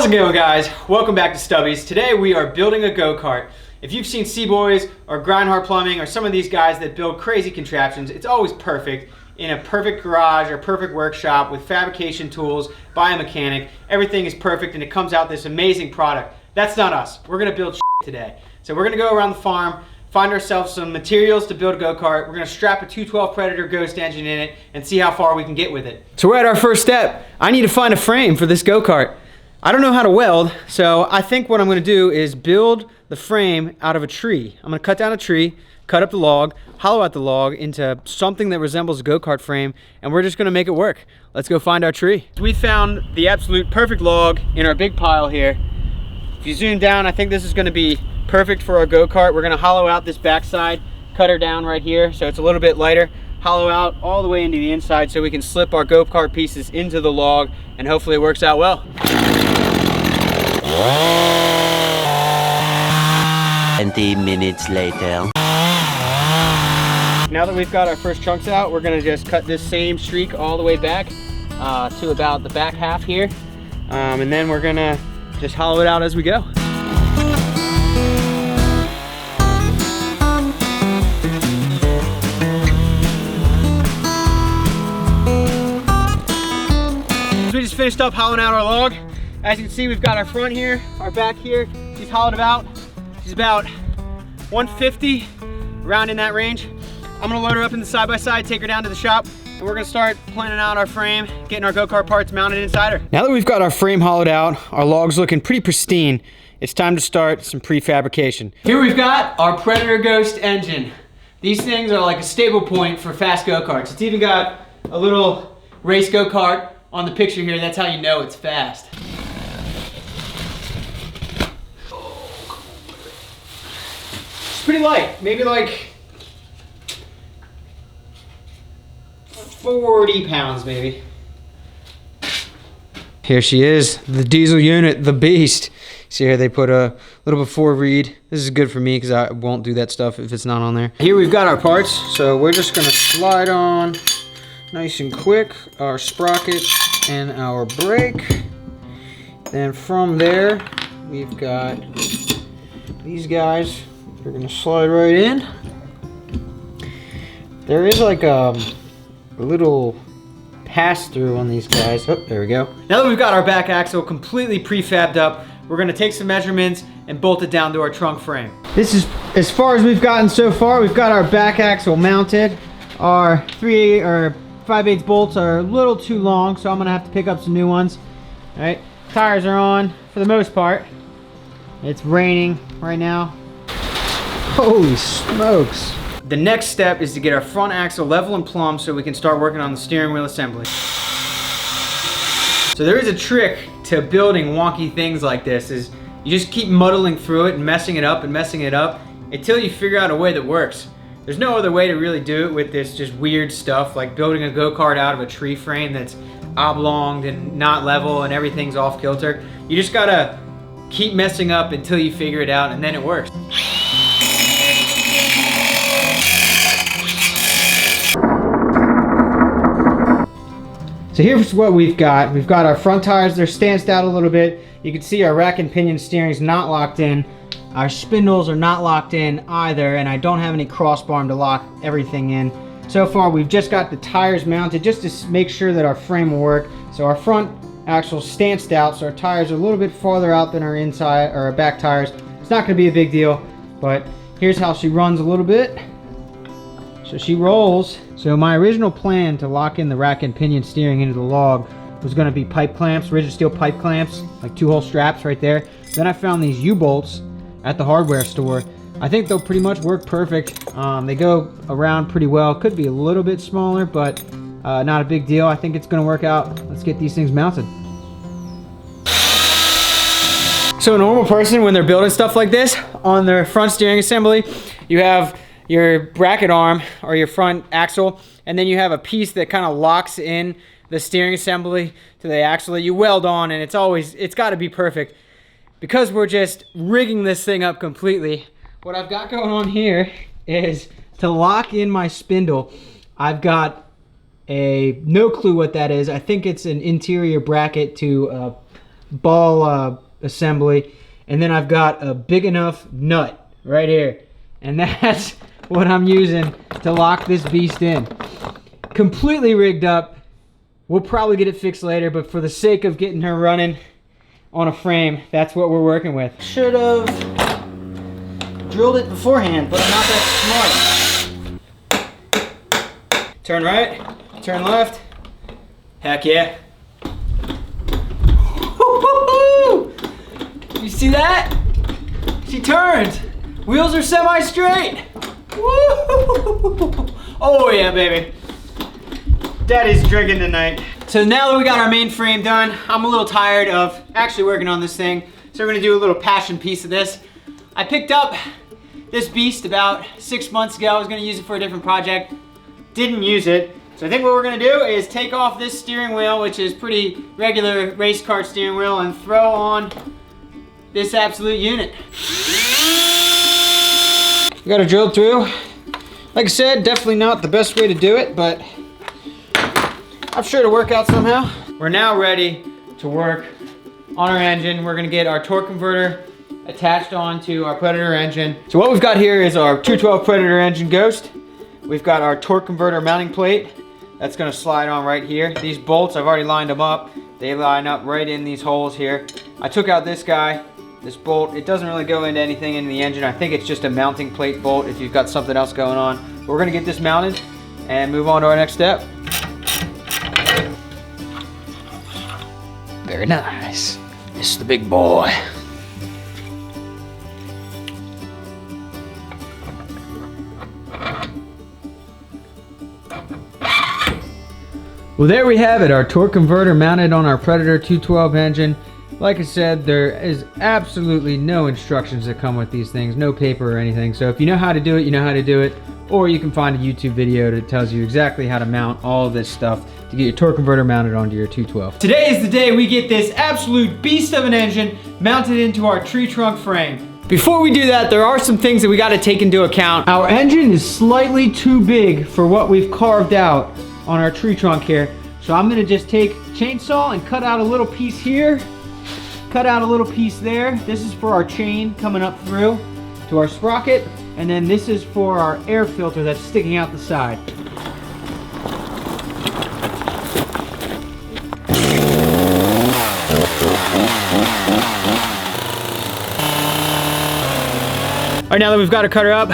How's it going, guys? Welcome back to Stubbies. Today we are building a go-kart. If you've seen C-Boys or Grindhard Plumbing or some of these guys that build crazy contraptions, it's always perfect in a perfect garage or perfect workshop with fabrication tools by a mechanic. Everything is perfect and it comes out this amazing product. That's not us. We're gonna build today. So we're gonna go around the farm, find ourselves some materials to build a go-kart. We're gonna strap a 212 Predator Ghost engine in it and see how far we can get with it. So we're at our first step. I need to find a frame for this go-kart. I don't know how to weld, so I think what I'm gonna do is build the frame out of a tree. I'm gonna cut down a tree, cut up the log, hollow out the log into something that resembles a go-kart frame, and we're just gonna make it work. Let's go find our tree. We found the absolute perfect log in our big pile here. If you zoom down, I think this is gonna be perfect for our go-kart. We're gonna hollow out this backside, cut her down right here so it's a little bit lighter, hollow out all the way into the inside so we can slip our go-kart pieces into the log, and hopefully it works out well. 20 minutes later. Now that we've got our first chunks out, we're gonna just cut this same streak all the way back to about the back half here. And then we're gonna just hollow it out as we go. So we just finished up hollowing out our log. As you can see, we've got our front here, our back here. She's hollowed about. She's about 150, around in that range. I'm gonna load her up in the side-by-side, take her down to the shop, and we're gonna start planning out our frame, getting our go-kart parts mounted inside her. Now that we've got our frame hollowed out, our log's looking pretty pristine, it's time to start some prefabrication. Here we've got our Predator Ghost engine. These things are like a stable point for fast go-karts. It's even got a little race go-kart on the picture here. That's how you know it's fast. Pretty light, maybe like 40 pounds maybe. Here she is, the diesel unit, the beast. See here they put a little before read. This is good for me because I won't do that stuff if it's not on there. Here we've got our parts, so we're just gonna slide on nice and quick our sprocket and our brake. Then from there, we've got these guys. We're gonna slide right in. There is like a little pass through on these guys. Oh, there we go. Now that we've got our back axle completely prefabbed up, we're gonna take some measurements and bolt it down to our trunk frame. This is as far as we've gotten so far. We've got our back axle mounted. Our 3/8 or 5/8 bolts are a little too long, so I'm gonna have to pick up some new ones. All right, tires are on for the most part. It's raining right now. Holy smokes. The next step is to get our front axle level and plumb so we can start working on the steering wheel assembly. So there is a trick to building wonky things like this, is you just keep muddling through it and messing it up until you figure out a way that works. There's no other way to really do it with this just weird stuff like building a go-kart out of a tree frame that's oblonged and not level and everything's off kilter. You just gotta keep messing up until you figure it out, and then it works. So here's what we've got. We've got our front tires, they're stanced out a little bit. You can see our rack and pinion steering's not locked in. Our spindles are not locked in either, and I don't have any crossbar to lock everything in. So far, we've just got the tires mounted just to make sure that our frame will work. So our front axle's stanced out, so our tires are a little bit farther out than our inside or our back tires. It's not gonna be a big deal, but here's how she runs a little bit. So she rolls. So my original plan to lock in the rack and pinion steering into the log was gonna be pipe clamps, rigid steel pipe clamps, like 2-hole straps right there. Then I found these U-bolts at the hardware store. I think they'll pretty much work perfect. They go around pretty well. Could be a little bit smaller, but not a big deal. I think it's gonna work out. Let's get these things mounted. So a normal person, when they're building stuff like this, on their front steering assembly, you have your bracket arm or your front axle, and then you have a piece that kind of locks in the steering assembly to the axle that you weld on, and it's got to be perfect. Because we're just rigging this thing up completely, what I've got going on here is to lock in my spindle. I've got no clue what that is. I think it's an interior bracket to ball assembly, and then I've got a big enough nut right here, and that's what I'm using to lock this beast in. Completely rigged up. We'll probably get it fixed later, but for the sake of getting her running on a frame, that's what we're working with. Should have drilled it beforehand, but I'm not that smart. Turn right, turn left. Heck yeah. You see that? She turns. Wheels are semi-straight. Oh yeah, baby. Daddy's drinking tonight. So now that we got our main frame done, I'm a little tired of actually working on this thing. So we're gonna do a little passion piece of this. I picked up this beast about 6 months ago. I was gonna use it for a different project. Didn't use it. So I think what we're gonna do is take off this steering wheel, which is pretty regular race car steering wheel, and throw on this absolute unit. We got it drilled through. Like I said, definitely not the best way to do it, but I'm sure it'll work out somehow. We're now ready to work on our engine. We're gonna get our torque converter attached onto our Predator engine. So what we've got here is our 212 Predator engine Ghost. We've got our torque converter mounting plate. That's gonna slide on right here. These bolts, I've already lined them up. They line up right in these holes here. I took out this guy, this bolt. It doesn't really go into anything in the engine. I think it's just a mounting plate bolt if you've got something else going on. But we're gonna get this mounted and move on to our next step. Very nice. This is the big boy. Well, there we have it, our torque converter mounted on our Predator 212 engine. Like I said, there is absolutely no instructions that come with these things, no paper or anything. So if you know how to do it, you know how to do it. Or you can find a YouTube video that tells you exactly how to mount all of this stuff to get your torque converter mounted onto your 212. Today is the day we get this absolute beast of an engine mounted into our tree trunk frame. Before we do that, there are some things that we got to take into account. Our engine is slightly too big for what we've carved out on our tree trunk here. So I'm gonna just take a chainsaw and cut out a little piece here, cut out a little piece there. This is for our chain coming up through to our sprocket, and then this is for our air filter that's sticking out the side. All right, now that we've got her cut her up,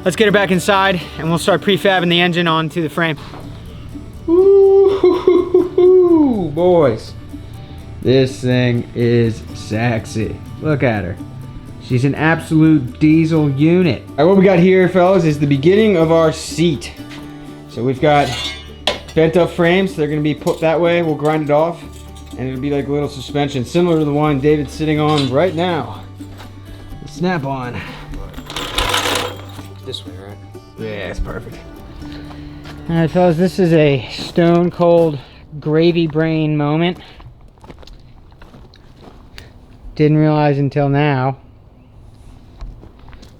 let's get her back inside and we'll start prefabbing the engine onto the frame. Ooh, boys, this thing is sexy. Look at her. She's an absolute diesel unit. All right, what we got here, fellas, is the beginning of our seat. So we've got bent up frames. They're gonna be put that way. We'll grind it off and it'll be like a little suspension, similar to the one David's sitting on right now. The Snap-on. This way, right? Yeah, it's perfect. All right, fellas, this is a stone cold gravy brain moment. Didn't realize until now.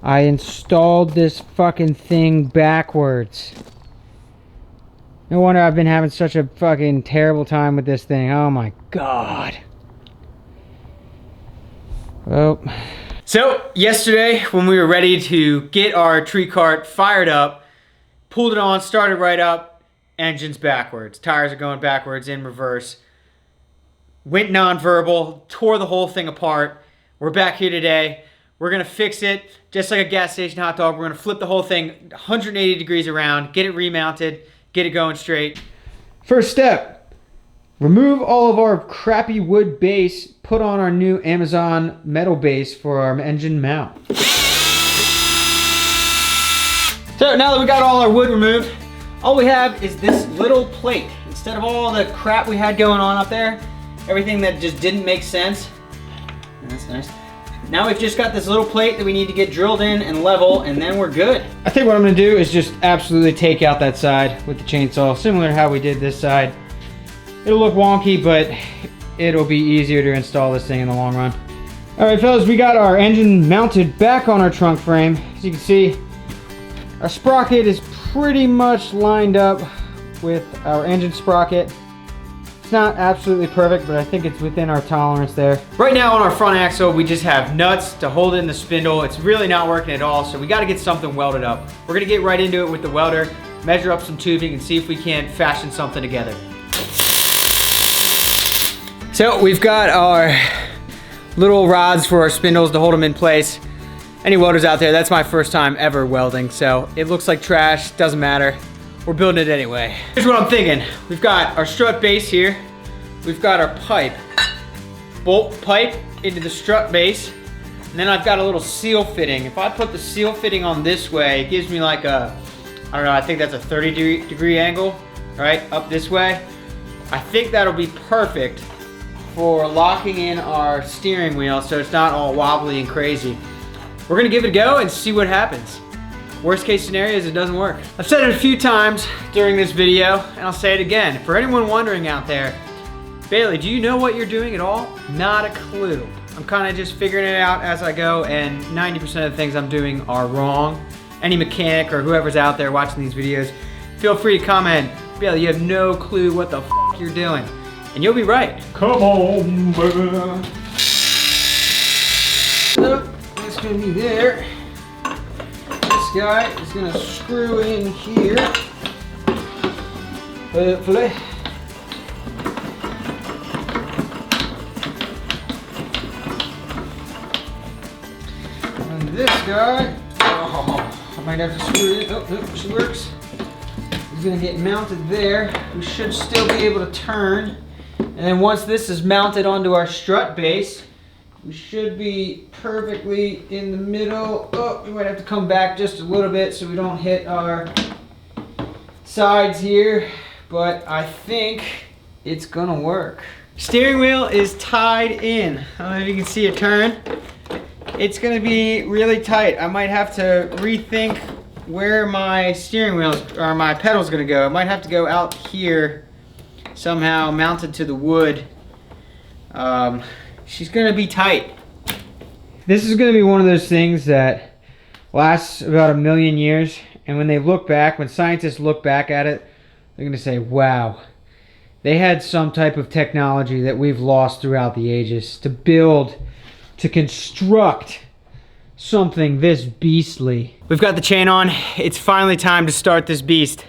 I installed this fucking thing backwards. No wonder I've been having such a fucking terrible time with this thing. Oh my God. Oh. So, yesterday when we were ready to get our tree cart fired up, pulled it on, started right up, engine's backwards. Tires are going backwards in reverse. Went non-verbal, tore the whole thing apart. We're back here today. We're gonna fix it just like a gas station hot dog. We're gonna flip the whole thing 180 degrees around, get it remounted, get it going straight. First step, remove all of our crappy wood base, put on our new Amazon metal base for our engine mount. So now that we got all our wood removed, all we have is this little plate. Instead of all the crap we had going on up there, everything that just didn't make sense. That's nice. Now we've just got this little plate that we need to get drilled in and level, and then we're good. I think what I'm gonna do is just absolutely take out that side with the chainsaw, similar to how we did this side. It'll look wonky, but it'll be easier to install this thing in the long run. All right, fellas, we got our engine mounted back on our trunk frame. As you can see, our sprocket is pretty much lined up with our engine sprocket. It's not absolutely perfect, but I think it's within our tolerance there. Right now on our front axle, we just have nuts to hold in the spindle. It's really not working at all, so we gotta get something welded up. We're gonna get right into it with the welder, measure up some tubing, and see if we can't fashion something together. So we've got our little rods for our spindles to hold them in place. Any welders out there, that's my first time ever welding, so it looks like trash, doesn't matter. We're building it anyway. Here's what I'm thinking. We've got our strut base here. We've got our pipe. Bolt pipe into the strut base. And then I've got a little seal fitting. If I put the seal fitting on this way, it gives me like a, I don't know, I think that's a 30-degree angle, right? Up this way. I think that'll be perfect for locking in our steering wheel so it's not all wobbly and crazy. We're gonna give it a go and see what happens. Worst case scenario is it doesn't work. I've said it a few times during this video, and I'll say it again. For anyone wondering out there, Bailey, do you know what you're doing at all? Not a clue. I'm kind of just figuring it out as I go, and 90% of the things I'm doing are wrong. Any mechanic or whoever's out there watching these videos, feel free to comment, Bailey, you have no clue what the f you're doing. And you'll be right. Come on, baby. So, it's gonna be there. This guy is gonna screw in here, hopefully. And this guy, oh, I might have to screw it in. Oh, no, she works. He's gonna get mounted there. We should still be able to turn. And then once this is mounted onto our strut base, we should be perfectly in the middle. Oh, we might have to come back just a little bit so we don't hit our sides here, but I think it's gonna work. Steering wheel is tied in. I don't know if you can see it turn. It's gonna be really tight. I might have to rethink where my steering wheels or my pedal's gonna go. I might have to go out here somehow mounted to the wood. She's gonna be tight. This is gonna be one of those things that lasts about 1 million years, and when they look back, when scientists look back at it, they're gonna say, wow, they had some type of technology that we've lost throughout the ages to build, to construct something this beastly. We've got the chain on. It's finally time to start this beast.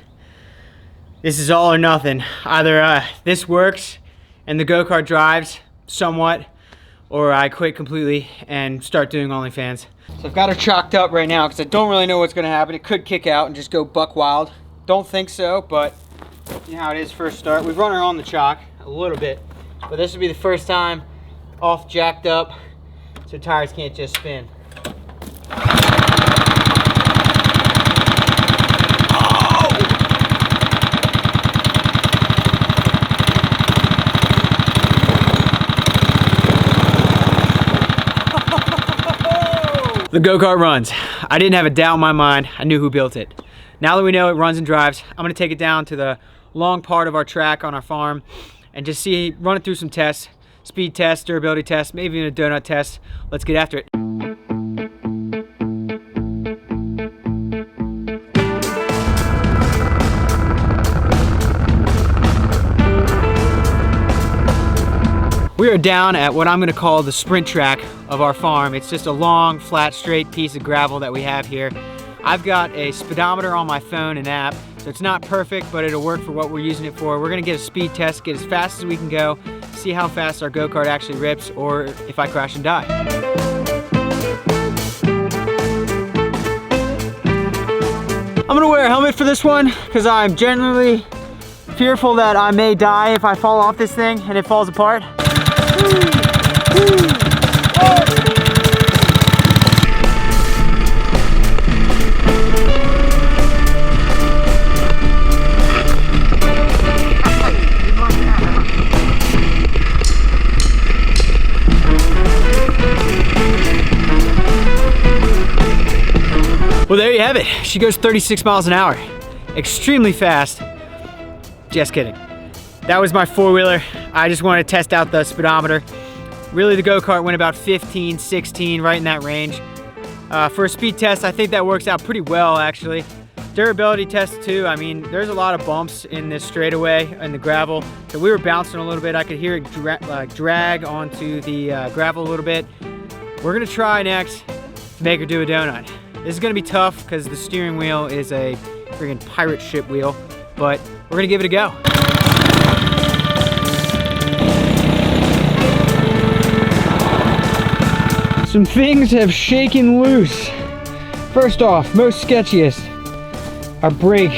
This is all or nothing. Either this works and the go-kart drives somewhat, or I quit completely and start doing OnlyFans. So I've got her chalked up right now because I don't really know what's gonna happen. It could kick out and just go buck wild. Don't think so, but you know how it is first start. We've run her on the chalk a little bit, but this will be the first time off jacked up, so tires can't just spin. The go-kart runs. I didn't have a doubt in my mind. I knew who built it. Now that we know it runs and drives, I'm gonna take it down to the long part of our track on our farm and just run it through some tests, speed tests, durability tests, maybe even a donut test. Let's get after it. We are down at what I'm gonna call the sprint track of our farm. It's just a long, flat, straight piece of gravel that we have here. I've got a speedometer on my phone and app, so it's not perfect, but it'll work for what we're using it for. We're gonna get a speed test, get as fast as we can go, see how fast our go-kart actually rips, or if I crash and die. I'm gonna wear a helmet for this one, because I'm genuinely fearful that I may die if I fall off this thing and it falls apart. Well, there you have it. She goes 36 miles an hour. Extremely fast. Just kidding. That was my four-wheeler. I just wanted to test out the speedometer. Really, the go-kart went about 15, 16, right in that range. For a speed test, I think that works out pretty well, actually. Durability test too. I mean, there's a lot of bumps in this straightaway in the gravel. So we were bouncing a little bit. I could hear it drag onto the gravel a little bit. We're gonna try next to make her do a donut. This is gonna be tough because the steering wheel is a friggin' pirate ship wheel, but we're gonna give it a go. Some things have shaken loose. First off, most sketchiest. Our brake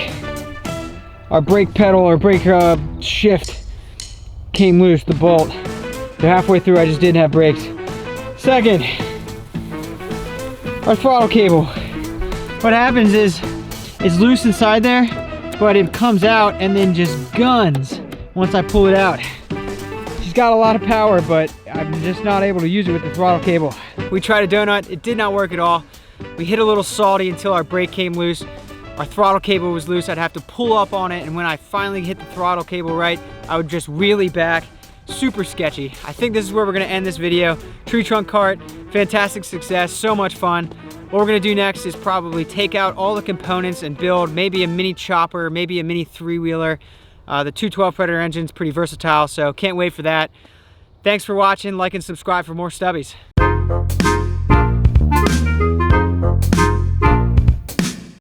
pedal, our brake shift came loose, the bolt. So halfway through I just didn't have brakes. Second, our throttle cable. What happens is it's loose inside there, but it comes out and then just guns once I pull it out. She's got a lot of power, but I'm just not able to use it with the throttle cable. We tried a donut, it did not work at all. We hit a little salty until our brake came loose. Our throttle cable was loose. I'd have to pull up on it, and when I finally hit the throttle cable right, I would just really back. Super sketchy. I think this is where we're gonna end this video. Tree trunk cart, fantastic success, so much fun. What we're gonna do next is probably take out all the components and build maybe a mini chopper, maybe a mini three-wheeler. The 212 Predator engine's pretty versatile, so can't wait for that. Thanks for watching, like and subscribe for more Stubbies.